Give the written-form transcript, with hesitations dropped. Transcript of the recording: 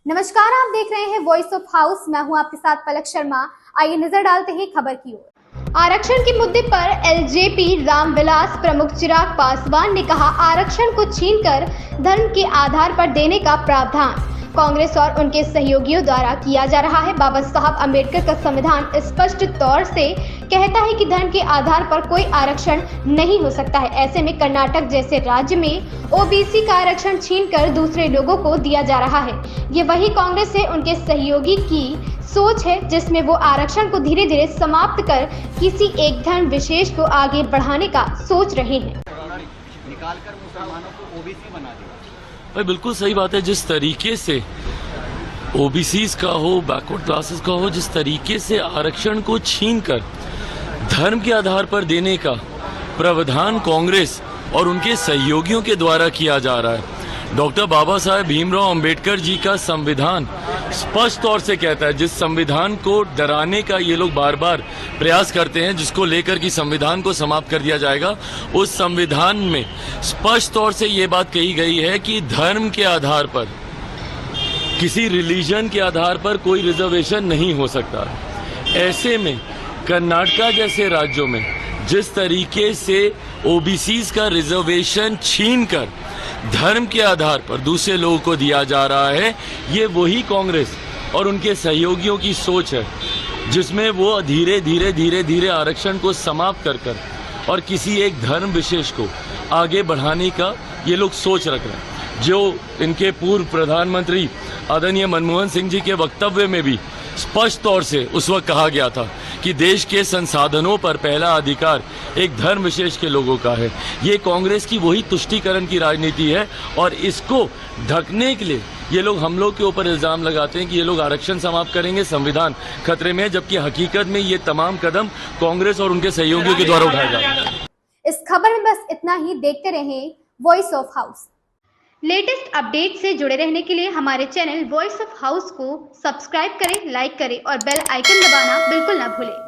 नमस्कार, आप देख रहे हैं वॉइस ऑफ हाउस। मैं हूं आपके साथ पलक शर्मा। आइए नजर डालते हैं खबर की ओर। आरक्षण के मुद्दे पर एलजेपी रामविलास प्रमुख चिराग पासवान ने कहा, आरक्षण को छीनकर धर्म के आधार पर देने का प्रावधान कांग्रेस और उनके सहयोगियों द्वारा किया जा रहा है। बाबा साहब अम्बेडकर का संविधान स्पष्ट तौर से कहता है कि धर्म के आधार पर कोई आरक्षण नहीं हो सकता है। ऐसे में कर्नाटक जैसे राज्य में ओबीसी का आरक्षण छीनकर दूसरे लोगों को दिया जा रहा है। ये वही कांग्रेस है, उनके सहयोगी की सोच है, जिसमें वो आरक्षण को धीरे धीरे समाप्त कर किसी एक धर्म विशेष को आगे बढ़ाने का सोच रहे हैं। निकालकर मुसलमानों को ओबीसी बना दिया। भाई बिल्कुल सही बात है। जिस तरीके से ओबीसीज का हो, बैकवर्ड क्लासेस का हो, जिस तरीके से आरक्षण को छीनकर धर्म के आधार पर देने का प्रावधान कांग्रेस और उनके सहयोगियों के द्वारा किया जा रहा है। डॉक्टर बाबा साहेब भीमराव अंबेडकर जी का संविधान स्पष्ट तौर से कहता है, जिस संविधान को डराने का ये लोग बार बार प्रयास करते हैं, जिसको लेकर कि संविधान को समाप्त कर दिया जाएगा, उस संविधान में स्पष्ट तौर से ये बात कही गई है कि धर्म के आधार पर, किसी रिलीजन के आधार पर कोई रिजर्वेशन नहीं हो सकता। ऐसे में कर्नाटक जैसे राज्यों में जिस तरीके से ओबीसीज का रिजर्वेशन छीनकर धर्म के आधार पर दूसरे लोगों को दिया जा रहा है, ये वही कांग्रेस और उनके सहयोगियों की सोच है, जिसमें वो धीरे धीरे आरक्षण को समाप्त कर और किसी एक धर्म विशेष को आगे बढ़ाने का ये लोग सोच रख रहे हैं। जो इनके पूर्व प्रधानमंत्री आदरणीय मनमोहन सिंह जी के वक्तव्य में भी स्पष्ट तौर से उस वक्त कहा गया था कि देश के संसाधनों पर पहला अधिकार एक धर्म विशेष के लोगों का है। ये कांग्रेस की वही तुष्टीकरण की राजनीति है और इसको ढकने के लिए ये लोग हम लोग के ऊपर इल्जाम लगाते हैं कि ये लोग आरक्षण समाप्त करेंगे, संविधान खतरे में, जबकि हकीकत में ये तमाम कदम कांग्रेस और उनके सहयोगियों के द्वारा उठाए जा रहे हैं। इस खबर में बस इतना ही। देखते रहें voice of house. Latest update से जुड़े रहने के लिए हमारे चैनल वॉइस ऑफ हाउस को सब्सक्राइब करें, लाइक करें और बेल आइकन दबाना बिल्कुल ना भूलें।